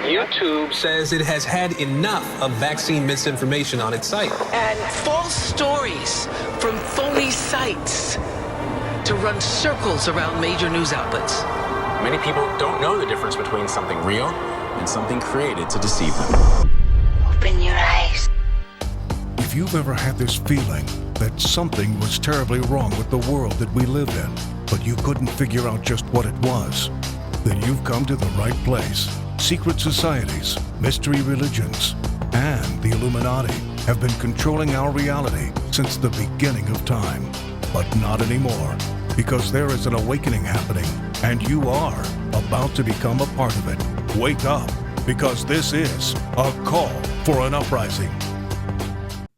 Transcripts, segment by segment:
YouTube says it has had enough of vaccine misinformation on its site. And false stories from phony sites to run circles around major news outlets. Many people don't know the difference between something real and something created to deceive them. Open your eyes. If you've ever had this feeling that something was terribly wrong with the world that we live in, but you couldn't figure out just what it was, then you've come to the right place. Secret societies, mystery religions, and the Illuminati have been controlling our reality since the beginning of time. But not anymore, because there is an awakening happening, and you are about to become a part of it. Wake up, because this is a call for an uprising.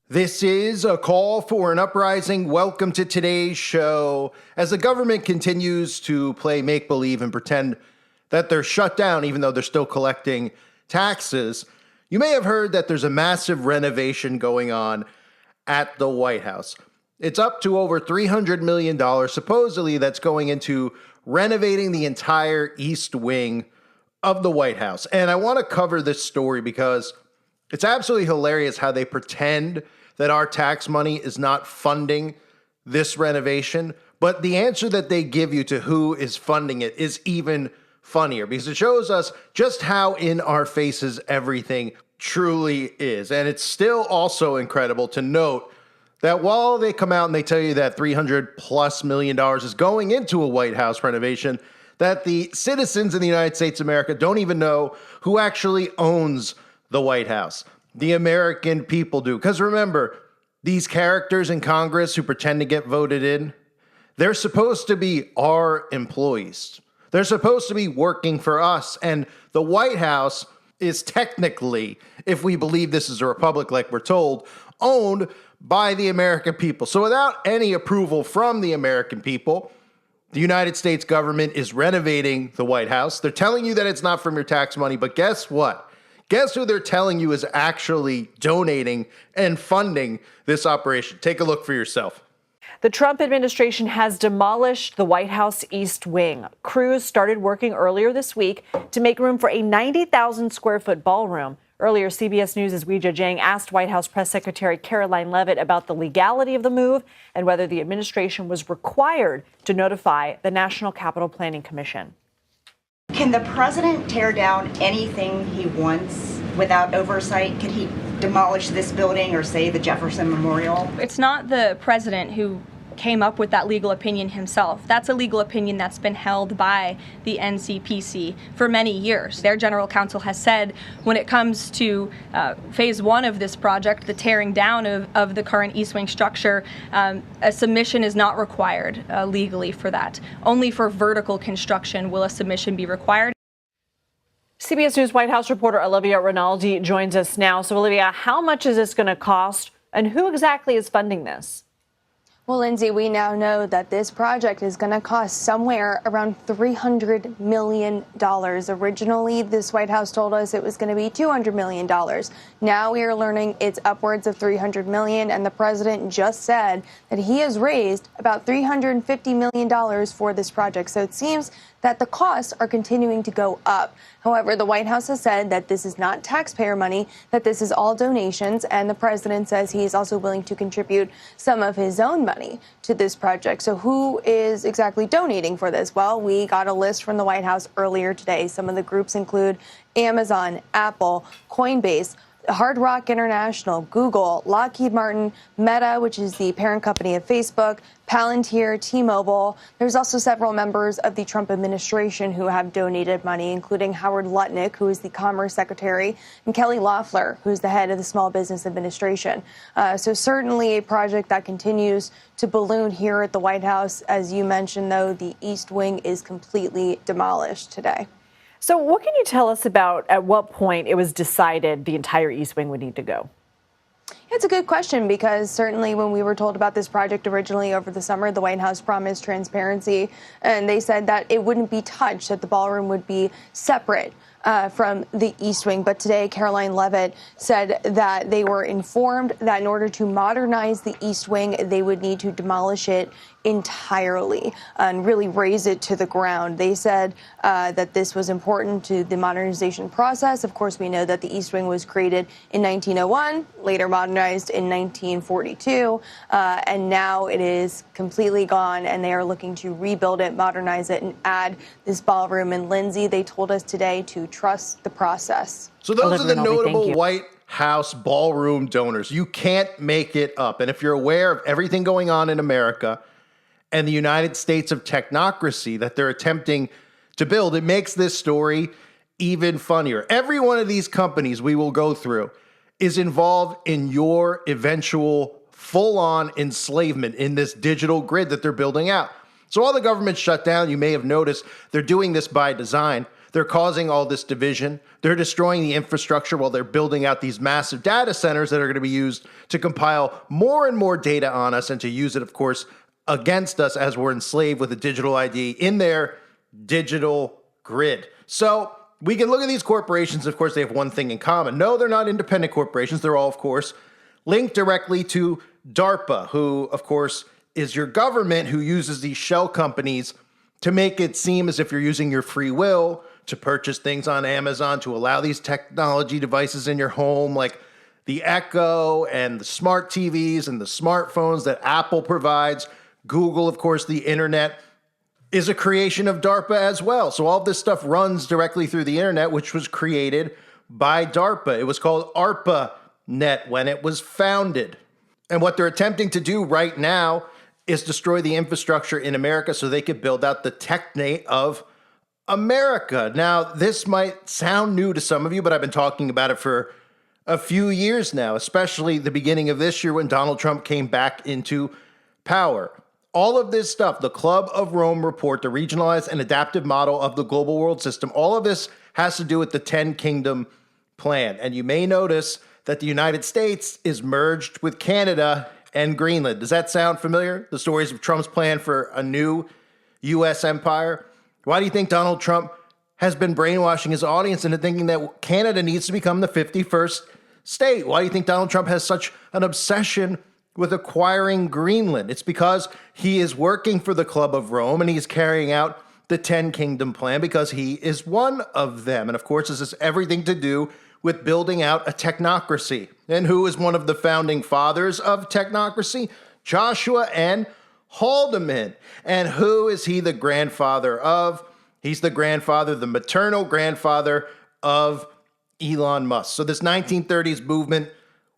This is a call for an uprising. Welcome to today's show. As the government continues to play make-believe and pretend that they're shut down even though they're still collecting taxes, you may have heard that there's a massive renovation going on at the White House. It's up to over $300 million, supposedly, that's going into renovating the entire East Wing of the White House. And I want to cover this story because it's absolutely hilarious how they pretend that our tax money is not funding this renovation. But the answer that they give you to who is funding it is even funnier, because it shows us just how in our faces everything truly is. And it's still also incredible to note that while they come out and they tell you that $300+ million is going into a White House renovation, that the citizens in the United States of America don't even know who actually owns the White House. The American people do. Because remember, these characters in Congress who pretend to get voted in, they're supposed to be our employees. They're supposed to be working for us. And the White House is technically, if we believe this is a republic like we're told, owned by the American people. So without any approval from the American people, the United States government is renovating the White House. They're telling you that it's not from your tax money, but guess what? Guess who they're telling you is actually donating and funding this operation? Take a look for yourself. The Trump administration has demolished the White House East Wing. Crews started working earlier this week to make room for a 90,000 square foot ballroom. Earlier, CBS News' Weijia Jiang asked White House Press Secretary Caroline Leavitt about the legality of the move and whether the administration was required to notify the National Capital Planning Commission. Can the president tear down anything he wants without oversight? Could he demolish this building or, say, the Jefferson Memorial? It's not the president who came up with that legal opinion himself. That's a legal opinion that's been held by the NCPC for many years. Their general counsel has said when it comes to phase one of this project, the tearing down of the current East Wing structure, a submission is not required legally for that. Only for vertical construction will a submission be required. CBS News White House reporter Olivia Rinaldi joins us now. So, Olivia, how much is this going to cost, and who exactly is funding this? Well, Lindsay, we now know that this project is going to cost somewhere around $300 million. Originally, this White House told us it was going to be $200 million. Now we are learning it's upwards of $300 million, and the president just said that he has raised about $350 million for this project. So it seems that the costs are continuing to go up. However, the White House has said that this is not taxpayer money, that this is all donations, and the president says he is also willing to contribute some of his own money to this project. So who is exactly donating for this? Well, we got a list from the White House earlier today. Some of the groups include Amazon, Apple, Coinbase, Hard Rock International, Google, Lockheed Martin, Meta, which is the parent company of Facebook, Palantir, T-Mobile. There's also several members of the Trump administration who have donated money, including Howard Lutnick, who is the Commerce Secretary, and Kelly Loeffler, who's the head of the Small Business Administration. So certainly a project that continues to balloon here at the White House. As you mentioned, though, the East Wing is completely demolished today. So what can you tell us about at what point it was decided the entire East Wing would need to go? It's a good question, because certainly when we were told about this project originally over the summer, the White House promised transparency, and they said that it wouldn't be touched, that the ballroom would be separate from the East Wing. But today, Caroline Leavitt said that they were informed that in order to modernize the East Wing, they would need to demolish it entirely and really raze it to the ground. They said that this was important to the modernization process. Of course, we know that the East Wing was created in 1901, later modernized in 1942, and now it is completely gone, and they are looking to rebuild it, modernize it, and add this ballroom. And Lindsay, they told us today to trust the process. So those are the notable White House ballroom donors. You can't make it up. And if you're aware of everything going on in America and the United States of technocracy that they're attempting to build, it makes this story even funnier. Every one of these companies we will go through is involved in your eventual full-on enslavement in this digital grid that they're building out. So all the government shut down, you may have noticed, they're doing this by design. They're causing all this division. They're destroying the infrastructure while they're building out these massive data centers that are going to be used to compile more and more data on us and to use it, of course, against us as we're enslaved with a digital ID in their digital grid. So we can look at these corporations. Of course, they have one thing in common. No, they're not independent corporations. They're all, of course, linked directly to DARPA, who, of course, is your government who uses these shell companies to make it seem as if you're using your free will to purchase things on Amazon, to allow these technology devices in your home, like the Echo and the smart TVs and the smartphones that Apple provides. Google, of course, the internet is a creation of DARPA as well. So all this stuff runs directly through the internet, which was created by DARPA. It was called ARPANET when it was founded. And what they're attempting to do right now is destroy the infrastructure in America so they could build out the technate of America. Now, this might sound new to some of you, but I've been talking about it for a few years now, especially the beginning of this year when Donald Trump came back into power. All of this stuff, the Club of Rome report, the regionalized and adaptive model of the global world system, all of this has to do with the 10 Kingdom plan. And you may notice that the United States is merged with Canada and Greenland. Does that sound familiar? The stories of Trump's plan for a new U.S. empire? Why do you think Donald Trump has been brainwashing his audience into thinking that Canada needs to become the 51st state? Why do you think Donald Trump has such an obsession with acquiring Greenland? It's because he is working for the Club of Rome and he's carrying out the 10 Kingdom plan because he is one of them. And of course, this has everything to do with building out a technocracy. And who is one of the founding fathers of technocracy? Joshua and Haldeman. And who is he the grandfather of? He's the grandfather, the maternal grandfather of Elon Musk. So this 1930s movement,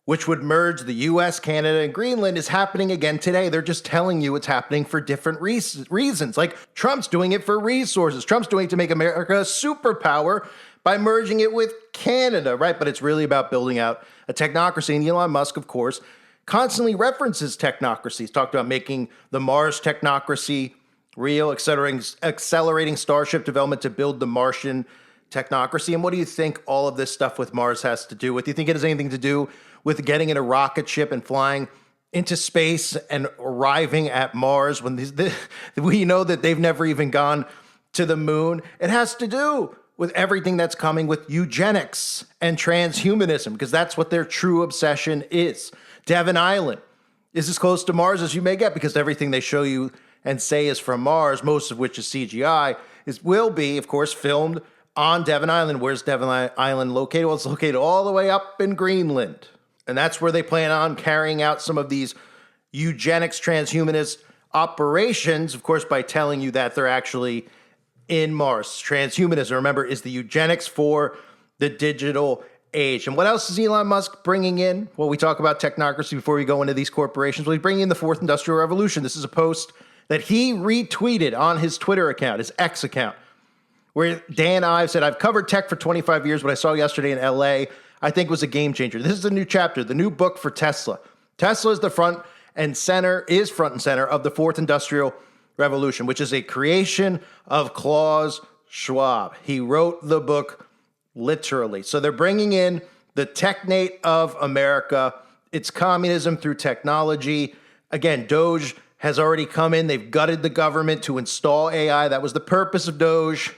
which would merge the US, Canada, and Greenland, is happening again today. They're just telling you it's happening for different reasons. Like Trump's doing it for resources. Trump's doing it to make America a superpower by merging it with Canada, right? But it's really about building out a technocracy. And Elon Musk, of course, constantly references technocracy. He's talked about making the Mars technocracy real, accelerating Starship development to build the Martian technocracy. And what do you think all of this stuff with Mars has to do with? Do you think it has anything to do with getting in a rocket ship and flying into space and arriving at Mars when we know that they've never even gone to the moon? It has to do with everything that's coming with eugenics and transhumanism, because that's what their true obsession is. Devon Island is as close to Mars as you may get because everything they show you and say is from Mars, most of which is CGI, will be, of course, filmed on Devon Island. Where's Devon Island located? Well, it's located all the way up in Greenland. And that's where they plan on carrying out some of these eugenics, transhumanist operations, of course, by telling you that they're actually in Mars. Transhumanism, remember, is the eugenics for the digital age. And what else is Elon Musk bringing in? Well, we talk about technocracy before we go into these corporations. Well, he's bringing in the fourth industrial revolution. This is a post that he retweeted on his Twitter account, his X account, where Dan Ives said, "I've covered tech for 25 years. What I saw yesterday in LA, I think was a game changer. This is a new chapter, the new book for Tesla. Tesla is front and center of the fourth industrial revolution, which is a creation of Klaus Schwab. He wrote the book literally. So they're bringing in the technate of America. It's communism through technology. Again, Doge has already come in. They've gutted the government to install AI. That was the purpose of Doge.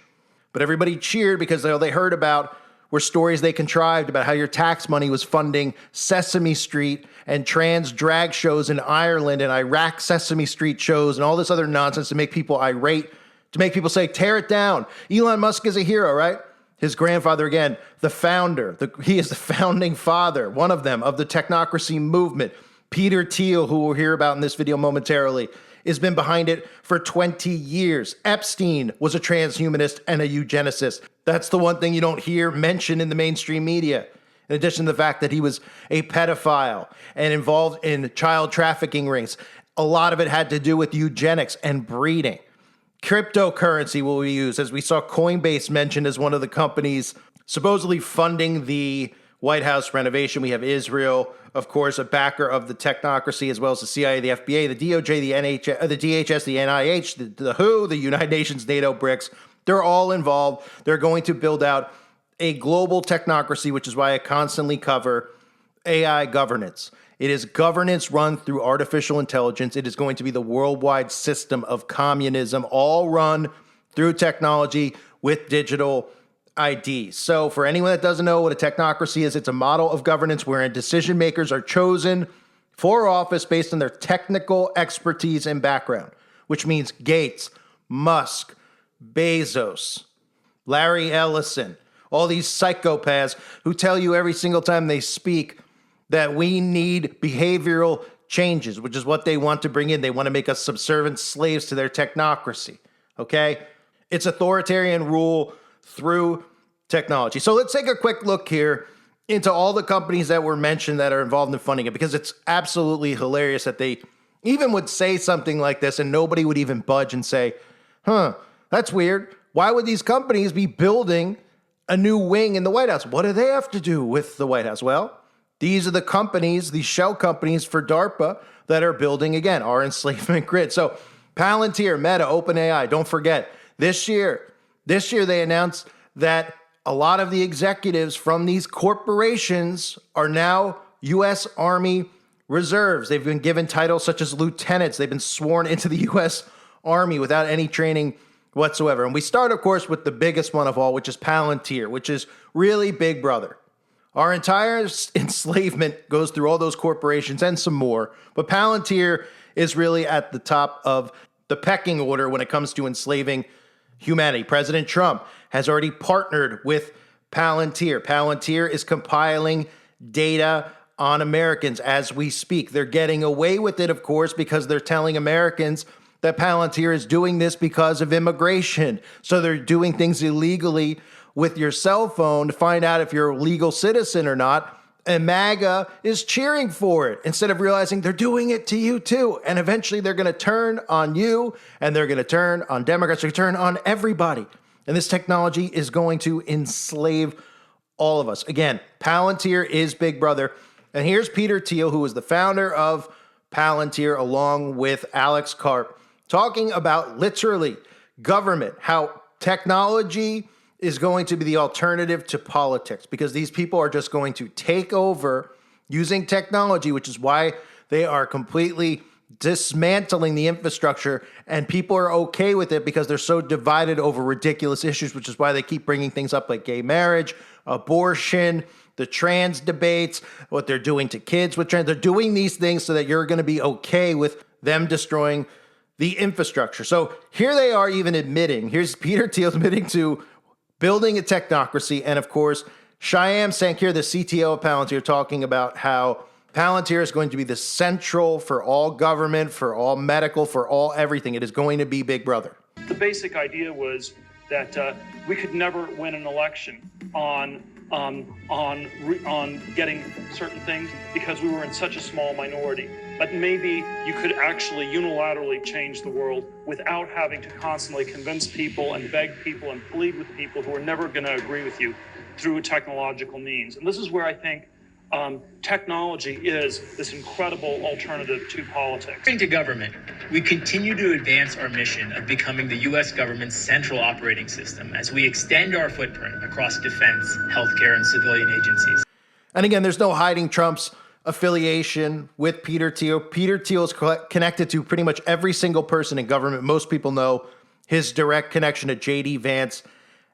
But everybody cheered because all they heard about were stories they contrived about how your tax money was funding Sesame Street and trans drag shows in Ireland and Iraq Sesame Street shows and all this other nonsense to make people irate, to make people say, tear it down. Elon Musk is a hero, right? His grandfather, again, the founder, he is the founding father, one of them, of the technocracy movement. Peter Thiel, who we'll hear about in this video momentarily, has been behind it for 20 years. Epstein was a transhumanist and a eugenicist. That's the one thing you don't hear mentioned in the mainstream media. In addition to the fact that he was a pedophile and involved in child trafficking rings, a lot of it had to do with eugenics and breeding. Cryptocurrency will be used, as we saw Coinbase mentioned as one of the companies supposedly funding the White House renovation. We have Israel, of course, a backer of the technocracy, as well as the CIA, the FBA, the DOJ, the DHS, the NIH, the WHO, the United Nations, NATO, BRICS. They're all involved. They're going to build out a global technocracy, which is why I constantly cover AI governance. It is governance run through artificial intelligence. It is going to be the worldwide system of communism, all run through technology with digital ID. So for anyone that doesn't know what a technocracy is, it's a model of governance wherein decision makers are chosen for office based on their technical expertise and background, which means Gates, Musk, Bezos, Larry Ellison, all these psychopaths who tell you every single time they speak that we need behavioral changes, which is what they want to bring in. They want to make us subservient slaves to their technocracy, okay? It's authoritarian rule through technology. So let's take a quick look here into all the companies that were mentioned that are involved in funding it, because it's absolutely hilarious that they even would say something like this and nobody would even budge and say, that's weird. Why would these companies be building a new wing in the White House? What do they have to do with the White House? Well, these are the companies, these shell companies for DARPA that are building, again, our enslavement grid. So Palantir, Meta, OpenAI, don't forget, this year they announced that a lot of the executives from these corporations are now U.S. Army reserves. They've been given titles such as lieutenants. They've been sworn into the U.S. Army without any training whatsoever. And we start, of course, with the biggest one of all, which is Palantir, which is really Big Brother. Our entire enslavement goes through all those corporations and some more, but Palantir is really at the top of the pecking order when it comes to enslaving humanity. President Trump has already partnered with Palantir. Palantir is compiling data on Americans as we speak. They're getting away with it, of course, because they're telling Americans that Palantir is doing this because of immigration. So they're doing things illegally with your cell phone to find out if you're a legal citizen or not. And MAGA is cheering for it instead of realizing they're doing it to you too. And eventually they're going to turn on you and they're going to turn on Democrats. They're going to turn on everybody. And this technology is going to enslave all of us. Again, Palantir is Big Brother. And here's Peter Thiel, who is the founder of Palantir, along with Alex Karp, talking about literally government, how technology is going to be the alternative to politics, because these people are just going to take over using technology, which is why they are completely dismantling the infrastructure, and people are okay with it because they're so divided over ridiculous issues, which is why they keep bringing things up like gay marriage, abortion, the trans debates, what they're doing to kids with trans. They're doing these things so that you're going to be okay with them destroying the infrastructure. So here they are even admitting, here's Peter Thiel admitting to building a technocracy. And of course, Shyam Sankir, the CTO of Palantir, talking about how Palantir is going to be the central for all government, for all medical, for all everything. It is going to be Big Brother. The basic idea was that we could never win an election on getting certain things because we were in such a small minority. But maybe you could actually unilaterally change the world without having to constantly convince people and beg people and plead with people who are never going to agree with you through technological means. And this is where I think technology is this incredible alternative to politics. According to government, we continue to advance our mission of becoming the U.S. government's central operating system as we extend our footprint across defense, healthcare, and civilian agencies. And again, there's no hiding Trump's affiliation with Peter Thiel. Peter Thiel is connected to pretty much every single person in government. Most people know his direct connection to J.D. Vance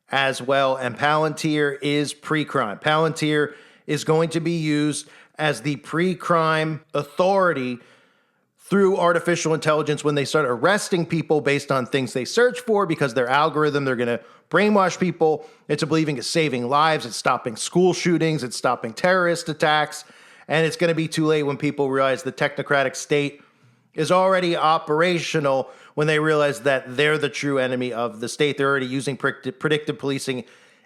as well. And Palantir is pre-crime. Palantir is going to be used as the pre-crime authority through artificial intelligence when they start arresting people based on things they search for, because their algorithm, they're going to brainwash people into believing it's saving lives, it's stopping school shootings, it's stopping terrorist attacks, and it's going to be too late when people realize the technocratic state is already operational, when they realize that they're the true enemy of the state. They're already using predictive policing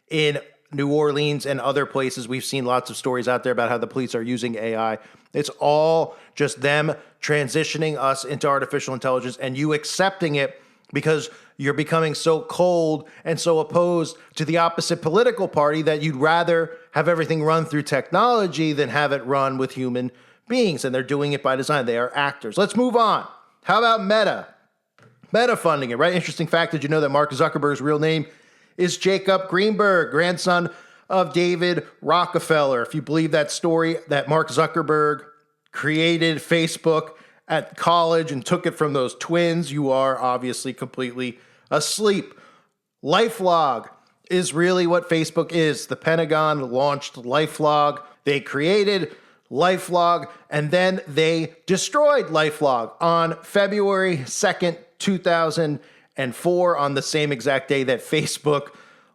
in New Orleans and other places. We've seen lots of stories out there about how the police are using AI. It's all just them transitioning us into artificial intelligence and you accepting it because you're becoming so cold and so opposed to the opposite political party that you'd rather have everything run through technology than have it run with human beings. And they're doing it by design. They are actors. Let's move on. How about Meta? Meta funding it, right? Interesting fact, did you know that Mark Zuckerberg's real name is Jacob Greenberg, grandson of David Rockefeller? If you believe that story, that Mark Zuckerberg created Facebook at college and took it from those twins, you are obviously completely asleep. LifeLog is really what Facebook is. The Pentagon launched LifeLog. They created LifeLog, and then they destroyed LifeLog on February 2nd, 2004, on the same exact day that Facebook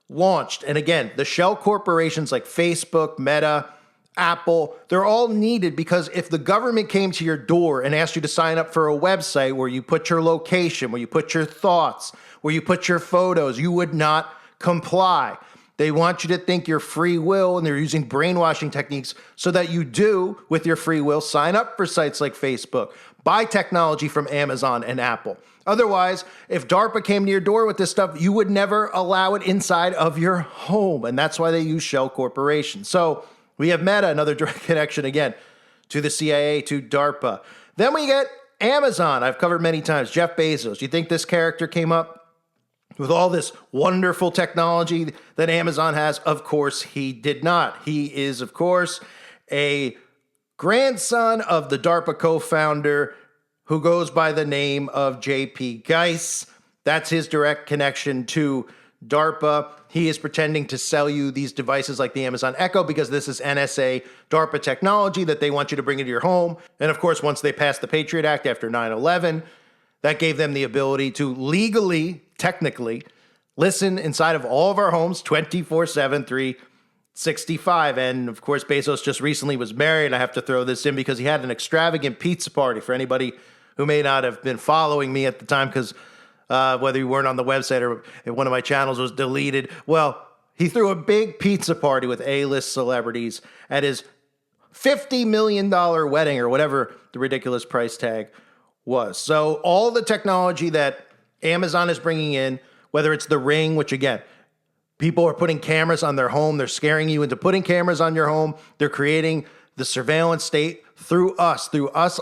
launched. And again, the shell corporations like Facebook, Meta, Apple, they're all needed because if the government came to your door and asked you to sign up for a website where you put your location, where you put your thoughts, where you put your photos, you would not comply. They want you to think your free will, and they're using brainwashing techniques so that you do, with your free will, sign up for sites like Facebook, buy technology from Amazon and Apple. Otherwise, if DARPA came to your door with this stuff, you would never allow it inside of your home. And that's why they use shell corporations. So we have Meta, another direct connection again to the CIA, to DARPA. Then we get Amazon. I've covered many times. Jeff Bezos. Do you think this character came up with all this wonderful technology that Amazon has? Of course he did not. He is, of course, a grandson of the DARPA co-founder who goes by the name of J.P. Geis. That's his direct connection to DARPA. He is pretending to sell you these devices like the Amazon Echo because this is NSA DARPA technology that they want you to bring into your home. And of course, once they passed the Patriot Act after 9/11, that gave them the ability to legally, technically, listen inside of all of our homes 24/7, 365. And of course, Bezos just recently was married. I have to throw this in because he had an extravagant pizza party for anybody who may not have been following me at the time, because whether you weren't on the website or if one of my channels was deleted. Well, he threw a big pizza party with A-list celebrities at his $50 million wedding, or whatever the ridiculous price tag was. So all the technology that Amazon is bringing in, whether it's the Ring, which again, people are putting cameras on their home. They're scaring you into putting cameras on your home. They're creating the surveillance state through us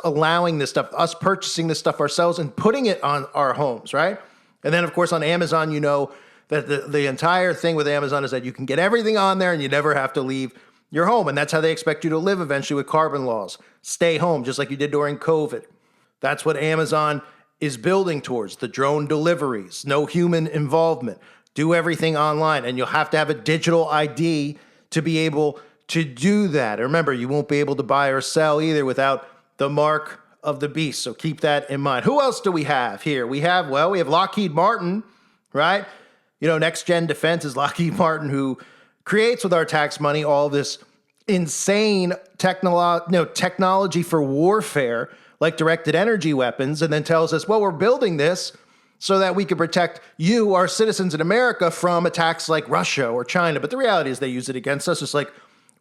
allowing this stuff, us purchasing this stuff ourselves and putting it on our homes, right? And then, of course, on Amazon, you know that the entire thing with Amazon is that you can get everything on there and you never have to leave your home. And that's how they expect you to live eventually with carbon laws. Stay home, just like you did during COVID. That's what Amazon is building towards, the drone deliveries, no human involvement, do everything online. And you'll have to have a digital ID to be able to do that. And remember, you won't be able to buy or sell either without the mark of the beast. So keep that in mind. Who else do we have here? We have Lockheed Martin, right? You know, Next Gen Defense is Lockheed Martin, who creates with our tax money all this insane technology for warfare, like directed energy weapons, and then tells us, well, we're building this so that we can protect you, our citizens in America, from attacks like Russia or China. But the reality is they use it against us, just like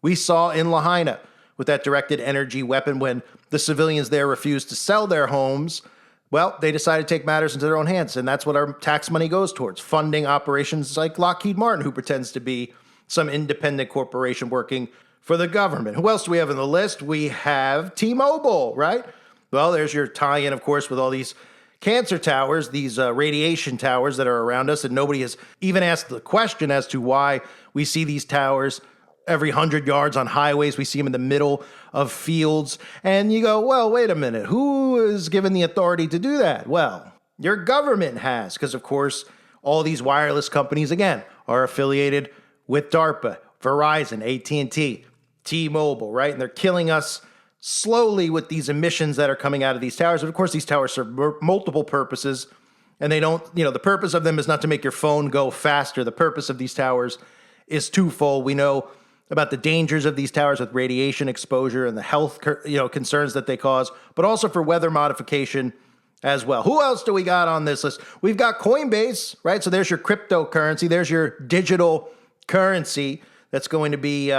we saw in Lahaina with that directed energy weapon when the civilians there refused to sell their homes. Well, they decided to take matters into their own hands, and that's what our tax money goes towards, funding operations like Lockheed Martin, who pretends to be some independent corporation working for the government. Who else do we have on the list? We have T-Mobile, right? Well, there's your tie-in, of course, with all these cancer towers, these radiation towers that are around us, and nobody has even asked the question as to why we see these towers every 100 yards on highways. We see them in the middle of fields. And you go, well, wait a minute. Who is given the authority to do that? Well, your government has, because, of course, all these wireless companies, again, are affiliated with DARPA, Verizon, AT&T, T-Mobile, right? And they're killing us slowly with these emissions that are coming out of these towers. But of course, these towers serve multiple purposes, and they don't, the purpose of them is not to make your phone go faster. The purpose of these towers is twofold. We know about the dangers of these towers with radiation exposure and the health, concerns that they cause, but also for weather modification as well. Who else do we got on this list? We've got Coinbase, right? So there's your cryptocurrency. There's your digital currency that's going to be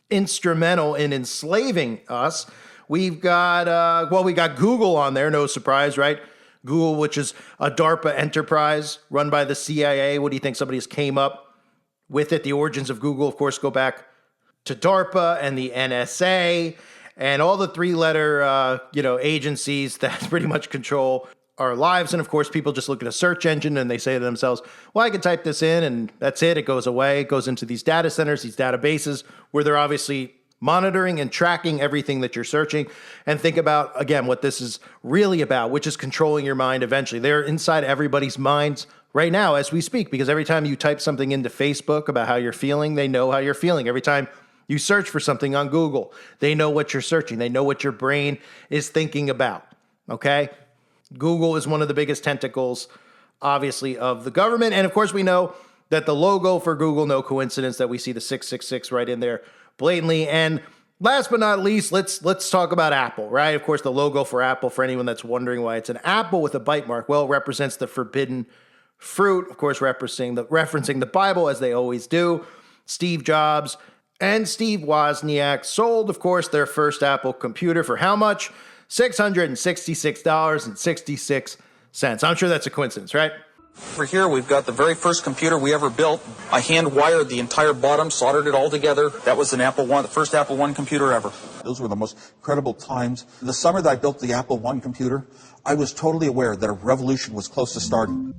instrumental in enslaving us. We've got, we got Google on there, no surprise, right? Google, which is a DARPA enterprise run by the CIA. What do you think? Somebody just came up with it. The origins of Google, of course, go back to DARPA and the NSA and all the three-letter, agencies that pretty much control our lives. And of course, people just look at a search engine and they say to themselves, well, I can type this in and that's it. It goes away. It goes into these data centers, these databases where they're obviously monitoring and tracking everything that you're searching. And think about, again, what this is really about, which is controlling your mind eventually. They're inside everybody's minds right now as we speak, because every time you type something into Facebook about how you're feeling, they know how you're feeling. Every time you search for something on Google, they know what you're searching. They know what your brain is thinking about, okay? Google is one of the biggest tentacles, obviously, of the government. And of course, we know that the logo for Google, no coincidence that we see the 666 right in there blatantly. And last but not least, let's talk about Apple, right? Of course, the logo for Apple, for anyone that's wondering why it's an apple with a bite mark, well, it represents the forbidden fruit, of course, referencing the Bible, as they always do. Steve Jobs and Steve Wozniak sold, of course, their first Apple computer for how much? $666.66. I'm sure that's a coincidence, right? Over here, we've got the very first computer we ever built. I hand-wired the entire bottom, soldered it all together. That was an Apple I, the first Apple I computer ever. Those were the most incredible times. The summer that I built the Apple I computer, I was totally aware that a revolution was close to starting.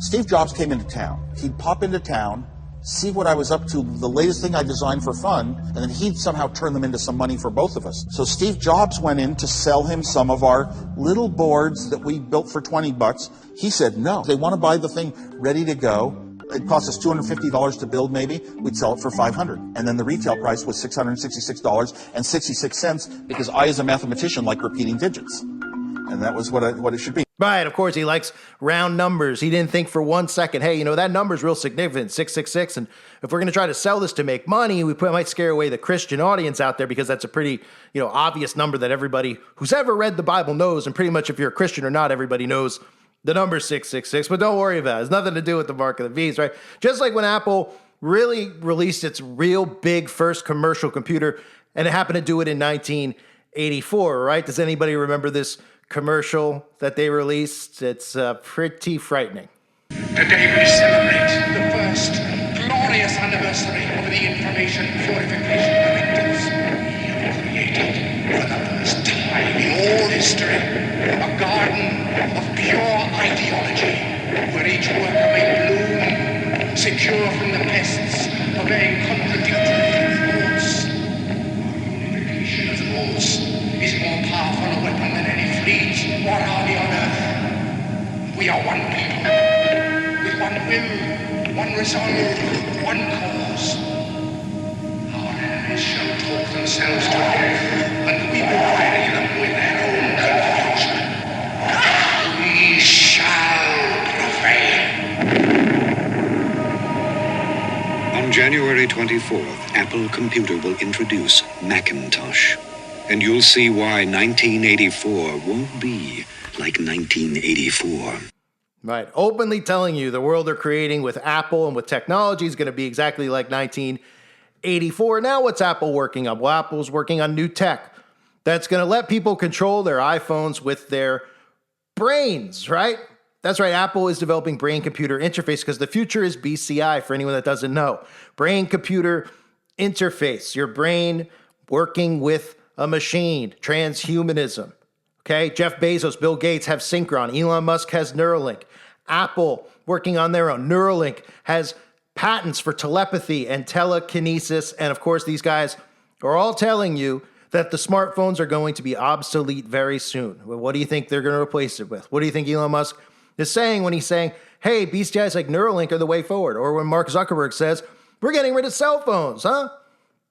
Steve Jobs came into town. He'd pop into town, see what I was up to, the latest thing I designed for fun, and then he'd somehow turn them into some money for both of us. So Steve Jobs went in to sell him some of our little boards that we built for $20. He said no. They want to buy the thing ready to go. It cost us $250 to build maybe. We'd sell it for $500. And then the retail price was $666.66 because I, as a mathematician, like repeating digits. And that was what it should be. Right, of course, he likes round numbers. He didn't think for 1 second, hey, that number's real significant, 666. And if we're going to try to sell this to make money, might scare away the Christian audience out there because that's a pretty, obvious number that everybody who's ever read the Bible knows. And pretty much if you're a Christian or not, everybody knows the number 666. But don't worry about it. It's nothing to do with the mark of the beast, right? Just like when Apple really released its real big first commercial computer, and it happened to do it in 1984, right? Does anybody remember this commercial that they released? It's pretty frightening. Today we celebrate the first glorious anniversary of the information purification directives. We have created for the first time in all history a garden of pure ideology where each worker may bloom, secure from the pests of being contradictory thoughts. Our unification of the rules is more powerful a weapon than any fleet or army on earth. We are one people, with one will, one resolve, one cause. Our enemies shall talk themselves to death, and we will bury them with their own confusion. We shall prevail. On January 24th, Apple Computer will introduce Macintosh. And you'll see why 1984 won't be like 1984. Right. Openly telling you the world they're creating with Apple and with technology is going to be exactly like 1984. Now what's Apple working on? Well, Apple's working on new tech that's going to let people control their iPhones with their brains, right? That's right. Apple is developing brain-computer interface because the future is BCI, for anyone that doesn't know. Brain-computer interface. Your brain working with a machine, transhumanism. Okay, Jeff Bezos, Bill Gates have Synchron. Elon Musk has Neuralink. Apple, working on their own. Neuralink has patents for telepathy and telekinesis. And of course, these guys are all telling you that the smartphones are going to be obsolete very soon. Well, what do you think they're going to replace it with? What do you think Elon Musk is saying when he's saying, hey, BCIs like Neuralink are the way forward. Or when Mark Zuckerberg says, we're getting rid of cell phones, huh?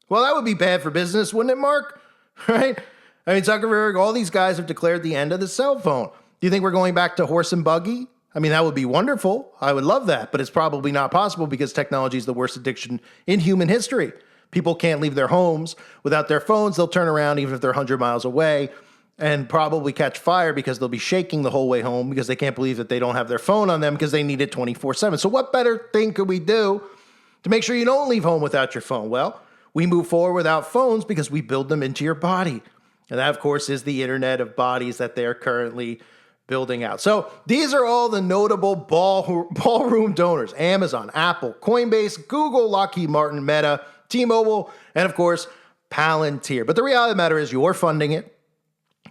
Well, that would be bad for business, wouldn't it, Mark? Right? I mean, Zuckerberg, all these guys have declared the end of the cell phone. Do you think we're going back to horse and buggy? I mean, that would be wonderful. I would love that, but it's probably not possible because technology is the worst addiction in human history. People can't leave their homes without their phones. They'll turn around even if they're 100 miles away and probably catch fire because they'll be shaking the whole way home because they can't believe that they don't have their phone on them because they need it 24/7. So what better thing could we do to make sure you don't leave home without your phone? Well, we move forward without phones because we build them into your body. And that, of course, is the Internet of Bodies that they are currently building out. So these are all the notable ballroom donors: Amazon, Apple, Coinbase, Google, Lockheed Martin, Meta, T-Mobile, and of course, Palantir. But the reality of the matter is you're funding it,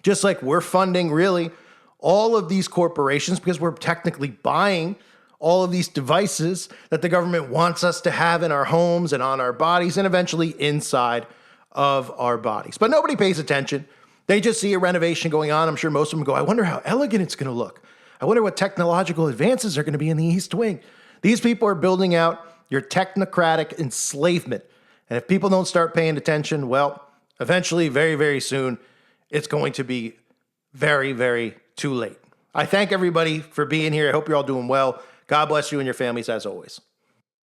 just like we're funding really all of these corporations because we're technically buying all of these devices that the government wants us to have in our homes and on our bodies and eventually inside of our bodies. But nobody pays attention. They just see a renovation going on. I'm sure most of them go, I wonder how elegant it's going to look. I wonder what technological advances are going to be in the East Wing. These people are building out your technocratic enslavement. And if people don't start paying attention, well, eventually, very, very soon, it's going to be very, very too late. I thank everybody for being here. I hope you're all doing well. God bless you and your families as always.